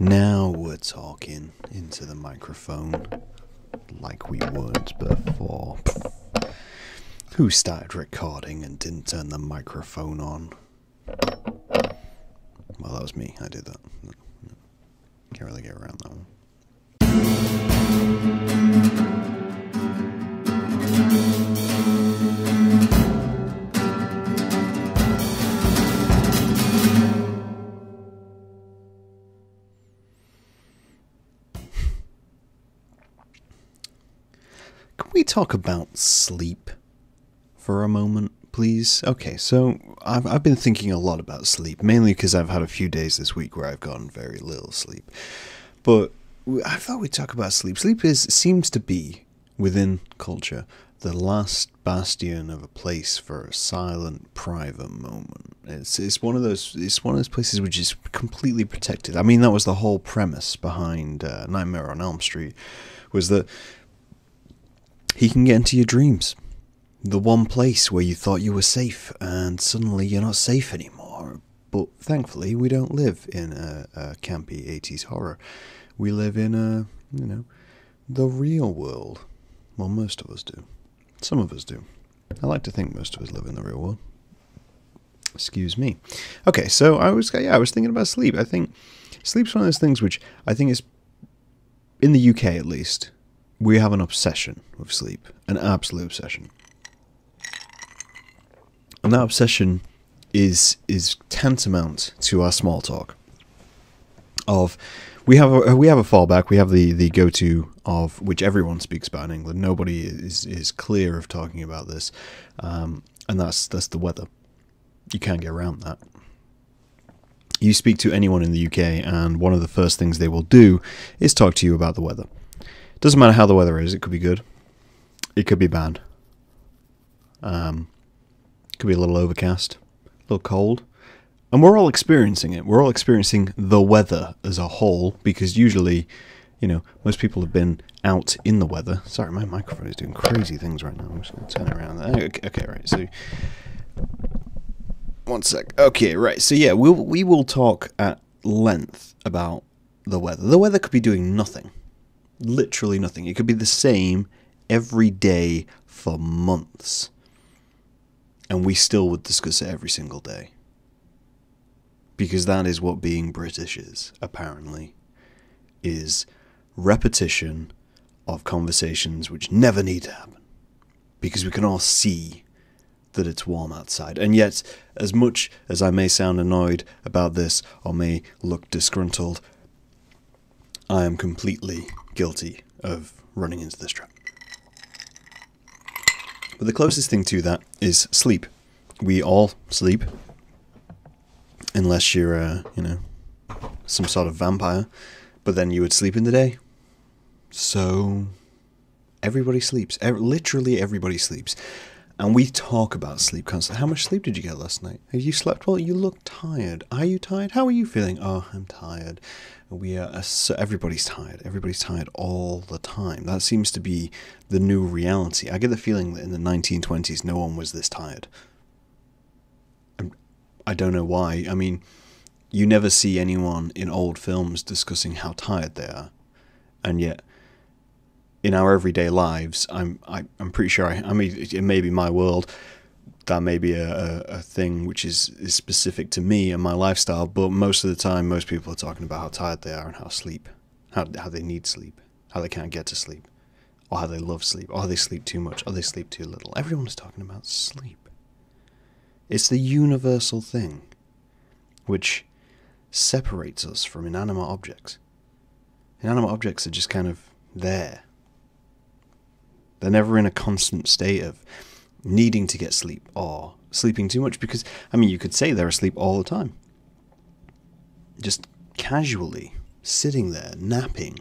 Now we're talking into the microphone like we weren't before. Who started recording and didn't turn the microphone on? Well, that was me. I did that. Can't really get around that one. Can we talk about sleep for a moment, please? Okay, so I've been thinking a lot about sleep, mainly because I've had a few days this week where I've gotten very little sleep. But I thought we'd talk about sleep. Sleep seems to be, within culture, the last bastion of a place for a silent, private moment. It's one of those places which is completely protected. I mean, that was the whole premise behind Nightmare on Elm Street, was that he can get into your dreams. The one place where you thought you were safe, and suddenly you're not safe anymore. But thankfully, we don't live in a campy 80s horror. We live in the real world. Well, most of us do. Some of us do. I like to think most of us live in the real world. Excuse me. Okay, so I was thinking about sleep. I think sleep's one of those things which I think is, in the UK at least, we have an obsession with sleep. An absolute obsession. And that obsession is tantamount to our small talk. We have a fallback. We have the go-to of which everyone speaks about in England. Nobody is clear of talking about this, and that's the weather. You can't get around that. You speak to anyone in the UK, and one of the first things they will do is talk to you about the weather. Doesn't matter how the weather is. It could be good. It could be bad. It could be a little overcast, a little cold. And we're all experiencing it. We're all experiencing the weather as a whole, because usually, most people have been out in the weather. Sorry, my microphone is doing crazy things right now. I'm just going to turn it around. Okay, right. So, one sec. Okay, right. So yeah, we will talk at length about the weather. The weather could be doing nothing. Literally nothing. It could be the same every day for months. And we still would discuss it every single day. Because that is what being British is, apparently. Is repetition of conversations which never need to happen. Because we can all see that it's warm outside. And yet, as much as I may sound annoyed about this, or may look disgruntled, I am completely guilty of running into this trap. But the closest thing to that is sleep. We all sleep. Unless you're, some sort of vampire. But then you would sleep in the day. So, everybody sleeps. Literally everybody sleeps. And we talk about sleep constantly. How much sleep did you get last night? Have you slept well? You look tired. Are you tired? How are you feeling? Oh, I'm tired. Everybody's tired. Everybody's tired all the time. That seems to be the new reality. I get the feeling that in the 1920s, no one was this tired. I don't know why. I mean, you never see anyone in old films discussing how tired they are. And yet, in our everyday lives, I'm pretty sure, I mean, it may be my world, that may be a thing which is specific to me and my lifestyle, but most of the time, most people are talking about how tired they are and how they need sleep, how they can't get to sleep, or how they love sleep, or how they sleep too much, or they sleep too little. Everyone's talking about sleep. It's the universal thing which separates us from inanimate objects. Inanimate objects are just kind of there. They're never in a constant state of needing to get sleep or sleeping too much, because, I mean, you could say they're asleep all the time. Just casually sitting there, napping,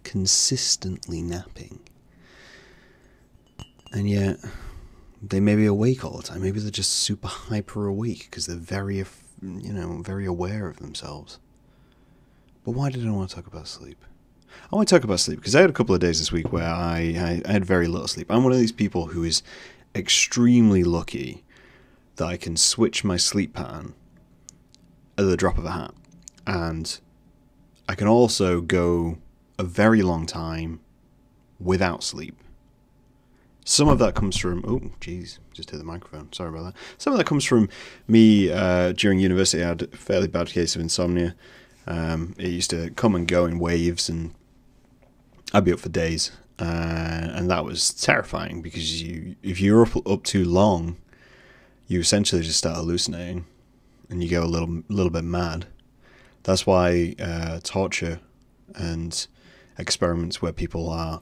consistently napping. And yet, they may be awake all the time. Maybe they're just super hyper awake because they're very aware of themselves. But why did I want to talk about sleep? I want to talk about sleep because I had a couple of days this week where I had very little sleep. I'm one of these people who is extremely lucky that I can switch my sleep pattern at the drop of a hat. And I can also go a very long time without sleep. Some of that comes from, oh, jeez, just hit the microphone. Sorry about that. Some of that comes from me during university. I had a fairly bad case of insomnia. It used to come and go in waves, and I'd be up for days. And that was terrifying because if you're up too long, you essentially just start hallucinating and you go a little bit mad. That's why torture and experiments where people are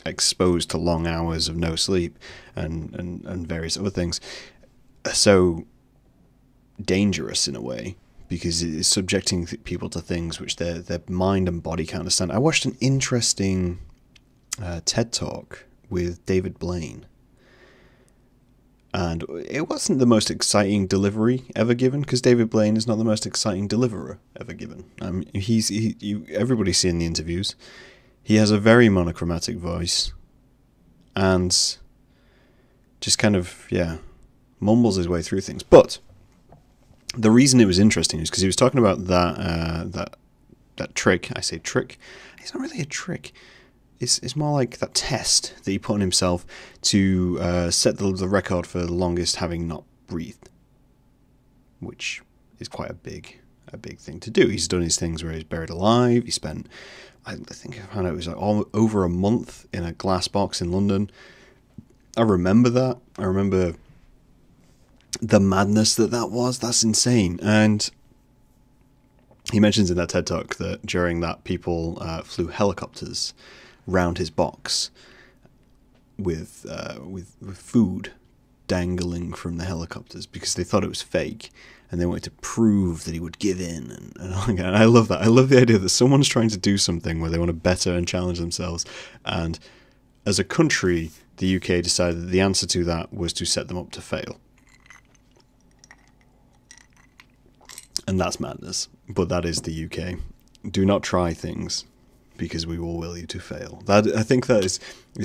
exposed to long hours of no sleep and various other things are so dangerous in a way, because it's subjecting people to things which their mind and body can't understand. I watched an interesting TED Talk with David Blaine, and it wasn't the most exciting delivery ever given, because David Blaine is not the most exciting deliverer ever given. Everybody's seen the interviews. He has a very monochromatic voice and just kind of, mumbles his way through things. But the reason it was interesting is because he was talking about that trick. I say trick. It's not really a trick. It's more like that test that he put on himself to set the record for the longest having not breathed, which is quite a big thing to do. He's done his things where he's buried alive. He spent, I think I found out it was like over a month in a glass box in London. I remember that. I remember the madness that was. That's insane. And he mentions in that TED Talk that during that people flew helicopters round his box with food dangling from the helicopters because they thought it was fake, and they wanted to prove that he would give in. And I love that. I love the idea that someone's trying to do something where they want to better and challenge themselves, and as a country, the UK decided that the answer to that was to set them up to fail. And that's madness. But that is the UK. Do not try things, because we will you to fail. I think that is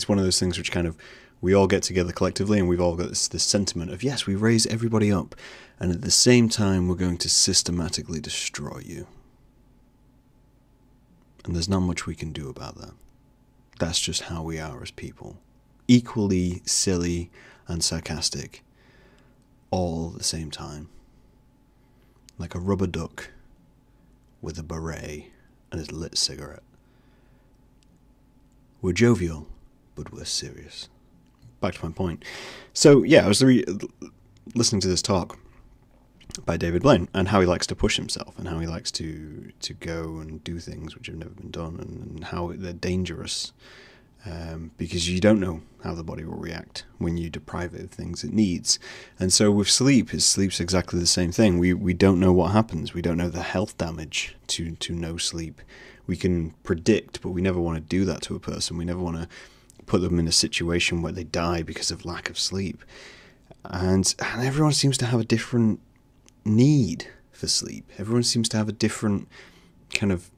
one of those things which kind of, we all get together collectively and we've all got this sentiment of, yes, we raise everybody up, and at the same time we're going to systematically destroy you. And there's not much we can do about that. That's just how we are as people. Equally silly and sarcastic all at the same time. Like a rubber duck with a beret and his lit cigarette. We're jovial, but we're serious. Back to my point. So, yeah, I was listening to this talk by David Blaine and how he likes to push himself and how he likes to go and do things which have never been done, and how they're dangerous because you don't know how the body will react when you deprive it of things it needs. And so with sleep's exactly the same thing. We don't know what happens. We don't know the health damage to no sleep. We can predict, but we never want to do that to a person. We never want to put them in a situation where they die because of lack of sleep. And everyone seems to have a different need for sleep. Everyone seems to have a different kind of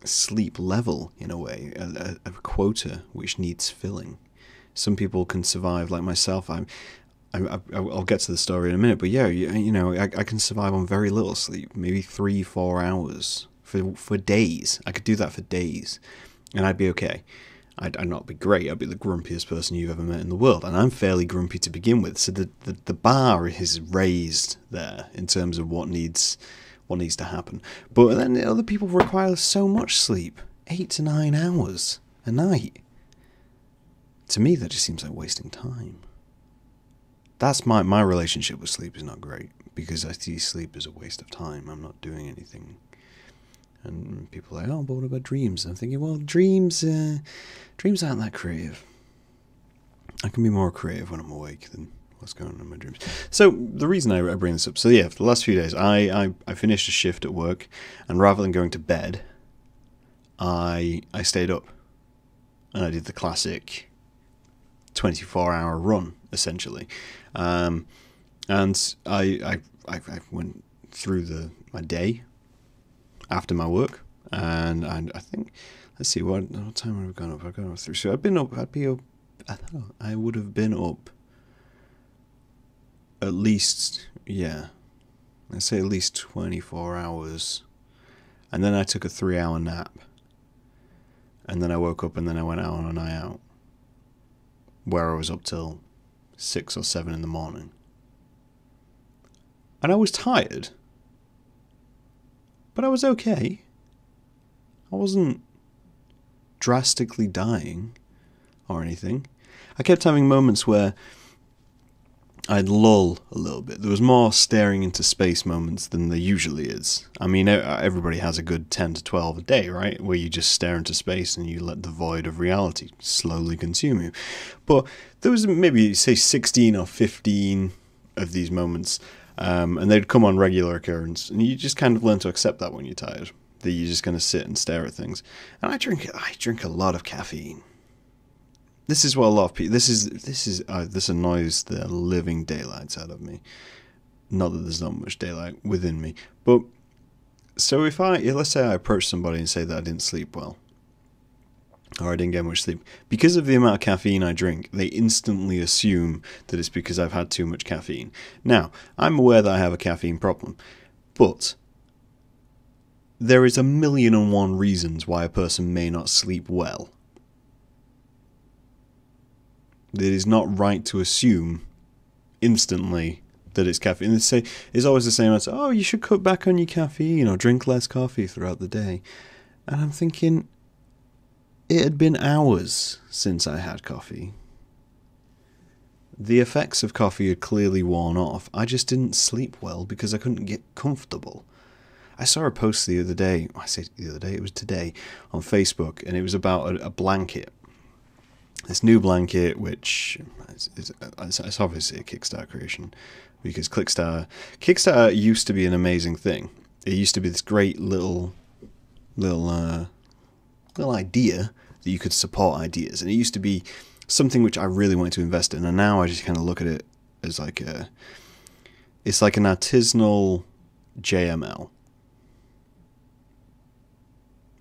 sleep level, in a way, a quota which needs filling. Some people can survive, like myself. I'll get to the story in a minute, but yeah, I can survive on very little sleep, maybe 3-4 hours for days. I could do that for days, and I'd be okay. I'd not be great. I'd be the grumpiest person you've ever met in the world, and I'm fairly grumpy to begin with. So the bar is raised there in terms of what needs to happen. But then other people require so much sleep, 8 to 9 hours a night. To me, that just seems like wasting time. That's my relationship with sleep is not great, because I see sleep as a waste of time. I'm not doing anything. And people are like, oh, but what about dreams? I'm thinking, well, dreams aren't that creative. I can be more creative when I'm awake than what's going on in my dreams. So the reason I bring this up, so yeah, for the last few days, I finished a shift at work, and rather than going to bed, I stayed up, and I did the classic 24-hour run, essentially. And I went through my day after my work, and I think, let's see, what time have I gone up? I've gone up through. So I would have been up at least, let's say at least 24 hours And then I took a 3-hour nap. And then I woke up and then I went out on a night out, where I was up till 6 or 7 in the morning. And I was tired, but I was okay. I wasn't drastically dying or anything. I kept having moments where I'd lull a little bit. There was more staring into space moments than there usually is. I mean, everybody has a good 10 to 12 a day, right? Where you just stare into space and you let the void of reality slowly consume you. But there was maybe, say, 16 or 15 of these moments, and they'd come on regular occurrence. And you just kind of learn to accept that when you're tired, that you're just going to sit and stare at things. And I drink a lot of caffeine. This is what a lot of people. This annoys the living daylights out of me. Not that there's not much daylight within me, but so let's say I approach somebody and say that I didn't sleep well, or I didn't get much sleep because of the amount of caffeine I drink, they instantly assume that it's because I've had too much caffeine. Now, I'm aware that I have a caffeine problem, but there is 1,000,001 reasons why a person may not sleep well. It is not right to assume instantly that it's caffeine. It's always the same answer. Oh, you should cut back on your caffeine or drink less coffee throughout the day. And I'm thinking, it had been hours since I had coffee. The effects of coffee had clearly worn off. I just didn't sleep well because I couldn't get comfortable. I saw a post the other day. I say the other day, it was today, on Facebook, and it was about a blanket. This new blanket, which it's obviously a Kickstarter creation, because Kickstarter used to be an amazing thing. It used to be this great little idea that you could support ideas, and it used to be something which I really wanted to invest in. And now I just kind of look at it as it's like an artisanal JML.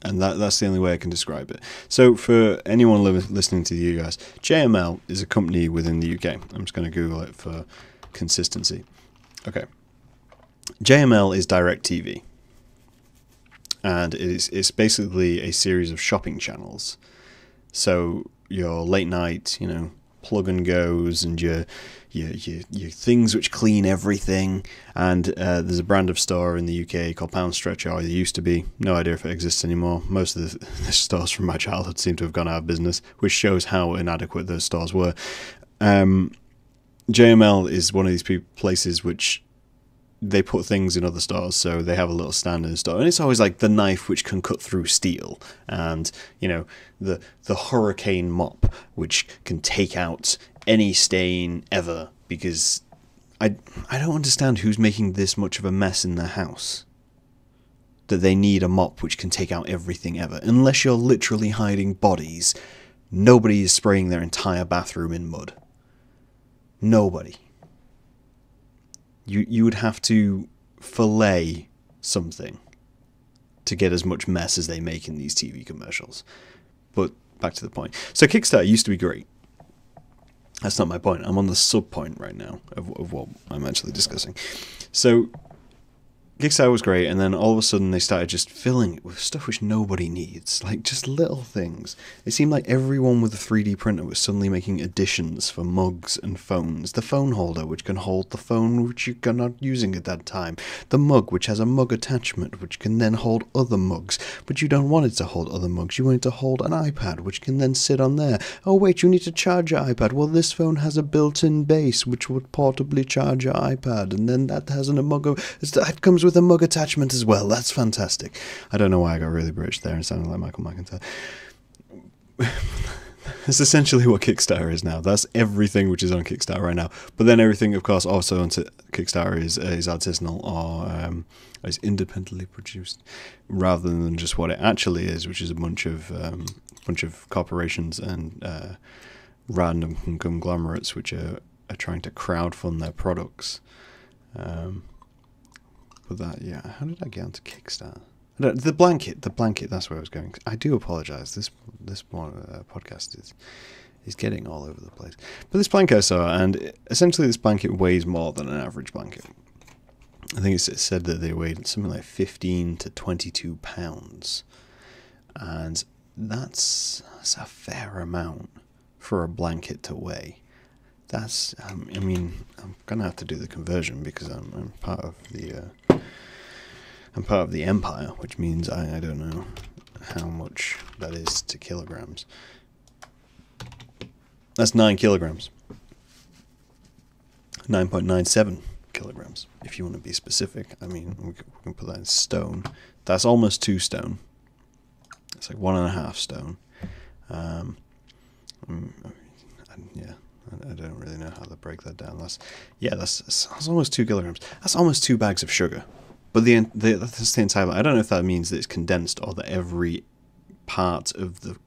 And that's the only way I can describe it. So for anyone listening to you guys, JML is a company within the UK. I'm just going to Google it for consistency. Okay. JML is DirecTV. And it's basically a series of shopping channels. So your late night, plug and goes, and your things which clean everything. And there's a brand of store in the UK called Pound Stretcher, or there used to be. No idea if it exists anymore. Most of the stores from my childhood seem to have gone out of business, which shows how inadequate those stores were. JML is one of these places which they put things in other stores, so they have a little stand in the store, and it's always like the knife which can cut through steel, and the hurricane mop which can take out any stain ever, because I don't understand who's making this much of a mess in their house that they need a mop which can take out everything ever. Unless you're literally hiding bodies, nobody is spraying their entire bathroom in mud. Nobody. You would have to fillet something to get as much mess as they make in these TV commercials. But back to the point. So Kickstarter used to be great. That's not my point. I'm on the sub-point right now of what I'm actually discussing. So Kickstarter was great, and then all of a sudden they started just filling it with stuff which nobody needs, like just little things. It seemed like everyone with a 3D printer was suddenly making additions for mugs and phones. The phone holder, which can hold the phone which you're not using at that time. The mug, which has a mug attachment, which can then hold other mugs. But you don't want it to hold other mugs. You want it to hold an iPad, which can then sit on there. Oh wait, you need to charge your iPad. Well, this phone has a built-in base, which would portably charge your iPad. And then that has that comes with a mug attachment as well. That's fantastic. I don't know why I got really British there and sounded like Michael McIntyre. That's essentially what Kickstarter is now. That's everything which is on Kickstarter right now. But then everything, of course, also on Kickstarter is artisanal or is independently produced, rather than just what it actually is, which is a bunch of corporations and random conglomerates which are trying to crowdfund their products. How did I get onto Kickstarter? The blanket, that's where I was going. I do apologise. This podcast is getting all over the place. But this blanket I saw, and essentially this blanket weighs more than an average blanket. I think it said that they weighed something like 15 to 22 pounds. And that's a fair amount for a blanket to weigh. That's, I mean, I'm gonna have to do the conversion because I'm part of the empire, which means I don't know how much that is to kilograms. That's 9 kilograms. 9.97 kilograms, if you want to be specific. I mean, we can put that in stone. That's almost 2 stone. It's like 1.5 stone. Yeah, I don't really know how to break that down. That's almost 2 kilograms. That's almost 2 bags of sugar. But that's the entire. I don't know if that means that it's condensed or that every part of the.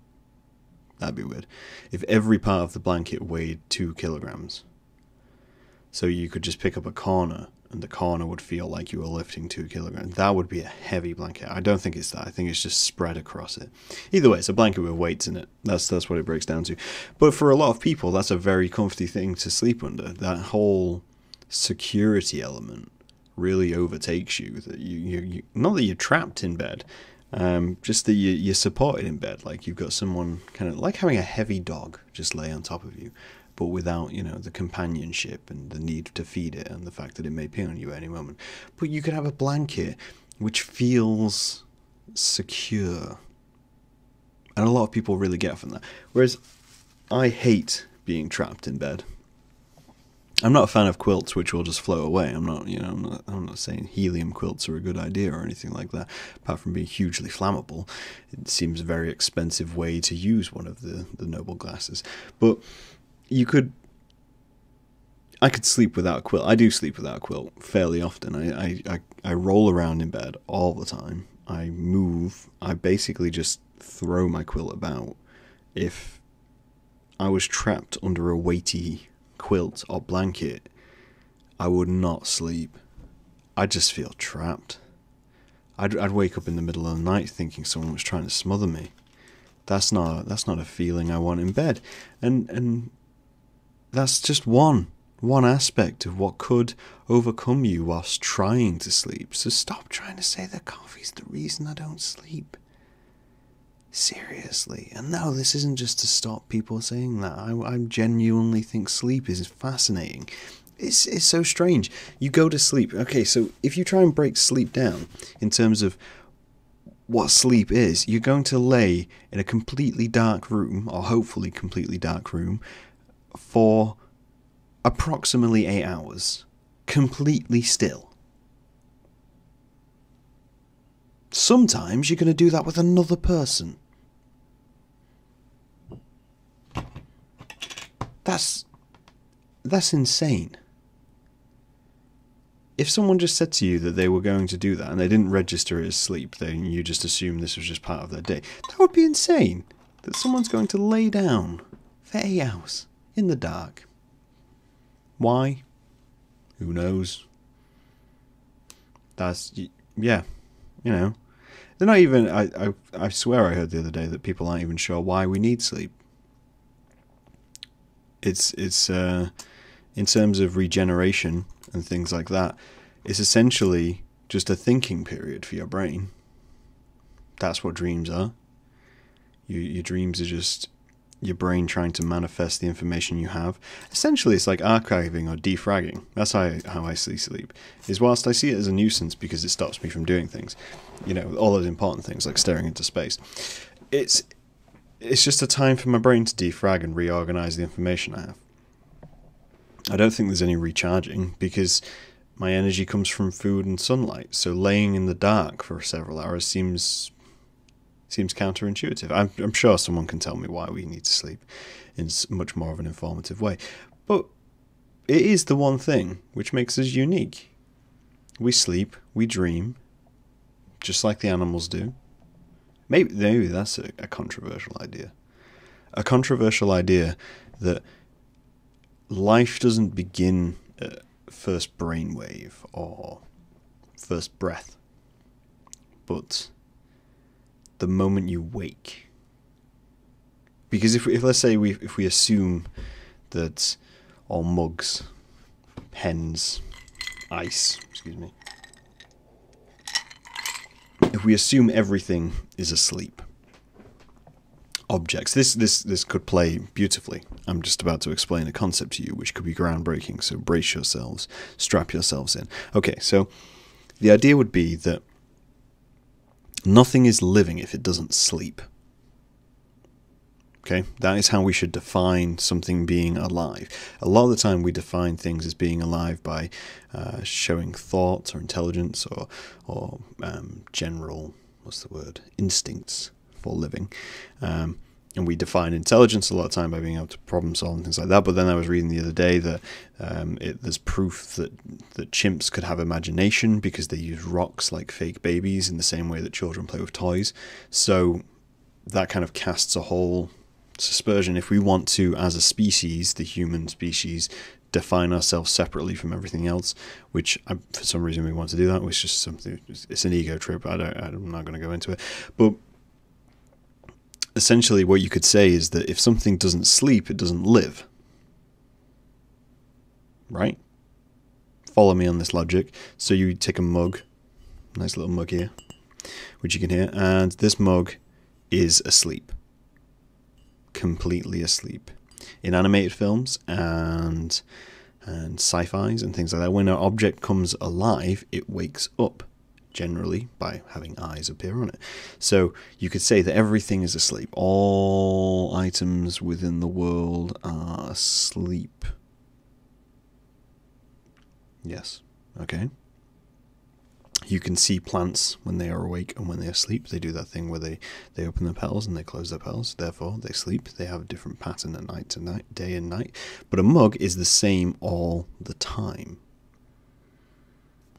That'd be weird. If every part of the blanket weighed 2 kilograms. So you could just pick up a corner, and the corner would feel like you were lifting 2 kilograms. That would be a heavy blanket. I don't think it's that. I think it's just spread across it. Either way, it's a blanket with weights in it. That's what it breaks down to. But for a lot of people, that's a very comfy thing to sleep under. That whole security element really overtakes you. That you not that you're trapped in bed, just that you're supported in bed. Like you've got someone kind of like having a heavy dog just lay on top of you. But without, the companionship and the need to feed it and the fact that it may pee on you at any moment. But you could have a blanket which feels secure. And a lot of people really get from that. Whereas I hate being trapped in bed. I'm not a fan of quilts which will just float away. I'm not saying helium quilts are a good idea or anything like that. Apart from being hugely flammable, it seems a very expensive way to use one of the noble glasses. But I could sleep without a quilt. I do sleep without a quilt fairly often. I roll around in bed all the time. I move. I basically just throw my quilt about. If I was trapped under a weighty quilt or blanket, I would not sleep. I'd just feel trapped. I'd wake up in the middle of the night thinking someone was trying to smother me. That's not a feeling I want in bed. And that's just one aspect of what could overcome you whilst trying to sleep. So stop trying to say that coffee's the reason I don't sleep. Seriously. And no, this isn't just to stop people saying that. I genuinely think sleep is fascinating. It's so strange. You go to sleep. Okay, so if you try and break sleep down in terms of what sleep is, you're going to lay in a completely dark room, or hopefully completely dark room, for approximately 8 hours, completely still. Sometimes you're going to do that with another person. That's insane. If someone just said to you that they were going to do that and they didn't register it as sleep, then you just assumed this was just part of their day, that would be insane. That someone's going to lay down for 8 hours in the dark. Why? Who knows? Yeah, they're not even, I swear I heard the other day that people aren't even sure why we need sleep. It's in terms of regeneration and things like that, it's essentially just a thinking period for your brain. That's what dreams are. Your dreams are just your brain trying to manifest the information you have. Essentially, it's like archiving or defragging. That's how I see sleep. Is whilst I see it as a nuisance because it stops me from doing things, all those important things like staring into space, it's just a time for my brain to defrag and reorganize the information I have. I don't think there's any recharging because my energy comes from food and sunlight. So laying in the dark for several hours seems counterintuitive. I'm sure someone can tell me why we need to sleep in much more of an informative way. But it is the one thing which makes us unique. We sleep, we dream, just like the animals do. Maybe that's a controversial idea. A controversial idea that life doesn't begin at first brainwave or first breath, but the moment you wake. Because if let's say if we assume that all mugs, pens, ice, if we assume everything is asleep, objects, this could play beautifully. I'm just about to explain a concept to you which could be groundbreaking, so brace yourselves, strap yourselves in. Okay, so the idea would be that nothing is living if it doesn't sleep. Okay, that is how we should define something being alive. A lot of the time we define things as being alive by showing thought or intelligence or general, instincts for living. And we define intelligence a lot of time by being able to problem solve and things like that. But then I was reading the other day that there's proof that chimps could have imagination because they use rocks like fake babies in the same way that children play with toys. So that kind of casts a whole aspersion. If we want to, as a species, the human species, define ourselves separately from everything else, which for some reason we want to do that, which is just something, it's an ego trip. I'm not going to go into it. But essentially what you could say is that if something doesn't sleep, it doesn't live. Right? Follow me on this logic. So you take a mug, nice little mug here, which you can hear, and this mug is asleep. Completely asleep. In animated films and sci-fis and things like that, when an object comes alive, it wakes up, generally by having eyes appear on it. So you could say that everything is asleep. All items within the world are asleep. Yes. Okay. You can see plants when they are awake and when they are asleep. They do that thing where they open their petals and they close their petals. Therefore, they sleep. They have a different pattern at night to night, day and night. But a mug is the same all the time.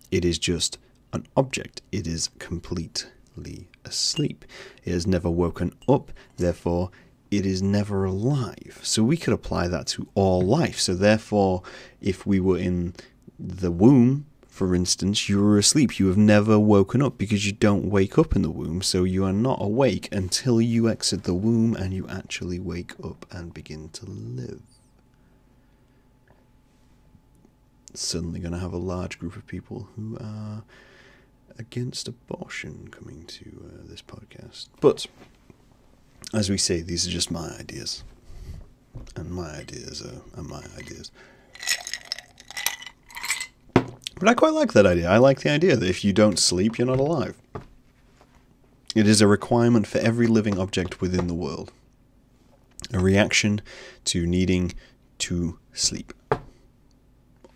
It is just an object. It is completely asleep. It has never woken up. Therefore, it is never alive. So we could apply that to all life. So therefore, if we were in the womb, for instance, you were asleep. You have never woken up because you don't wake up in the womb. So you are not awake until you exit the womb and you actually wake up and begin to live. Suddenly going to have a large group of people who are against abortion coming to this podcast. But, as we say, these are just my ideas. And my ideas are my ideas. But I quite like that idea. I like the idea that if you don't sleep, you're not alive. It is a requirement for every living object within the world. A reaction to needing to sleep.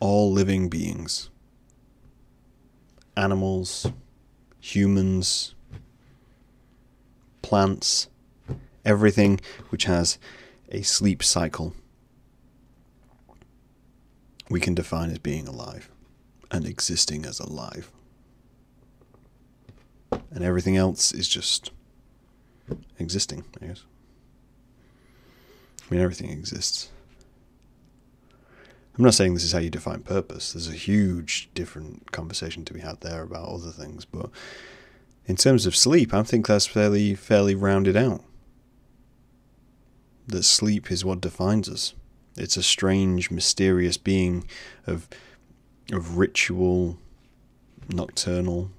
All living beings. Animals, humans, plants, everything which has a sleep cycle, we can define as being alive. And existing as alive. And everything else is just existing, I guess. I mean, everything exists. I'm not saying this is how you define purpose. There's a huge different conversation to be had there about other things, but in terms of sleep, I think that's fairly rounded out. That sleep is what defines us. It's a strange, mysterious being of ritual, nocturnal,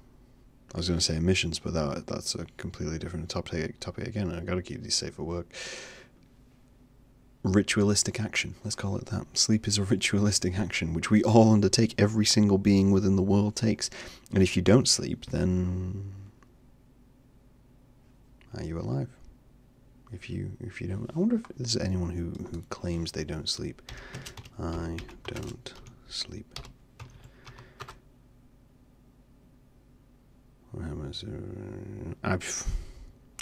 I was going to say emissions, but that's a completely different topic again. I've got to keep these safe for work. Ritualistic action, let's call it that. Sleep is a ritualistic action, which we all undertake, every single being within the world takes. And if you don't sleep, then are you alive? If you don't, I wonder if there's anyone who claims they don't sleep. I don't sleep.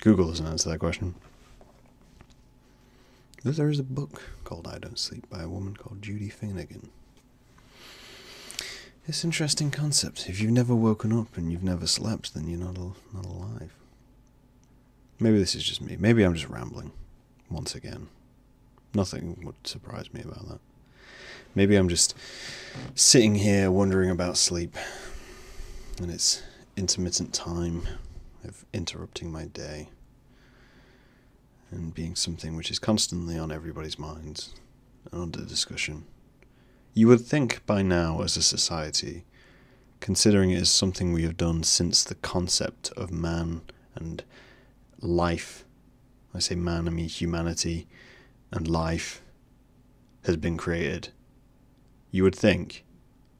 Google doesn't answer that question. There is a book called I Don't Sleep by a woman called Judy Finnegan. It's an interesting concept. If you've never woken up and you've never slept, then you're not alive. Maybe this is just me. Maybe I'm just rambling once again. Nothing would surprise me about that. Maybe I'm just sitting here wondering about sleep and its intermittent time of interrupting my day and being something which is constantly on everybody's minds and under discussion. You would think by now, as a society, considering it is something we have done since the concept of man and life, I say man, I mean humanity and life, has been created, you would think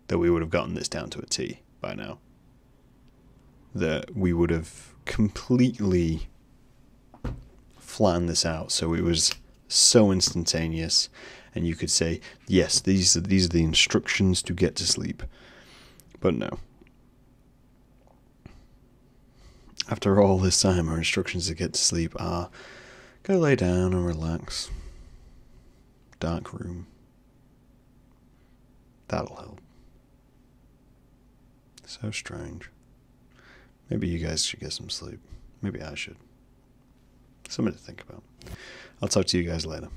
that we would have gotten this down to a T by now. That we would have completely flattened this out so it was so instantaneous and you could say, yes, these are the instructions to get to sleep. But no. After all this time, our instructions to get to sleep are go lay down and relax. Dark room. That'll help. So strange. Maybe you guys should get some sleep. Maybe I should. Something to think about. I'll talk to you guys later.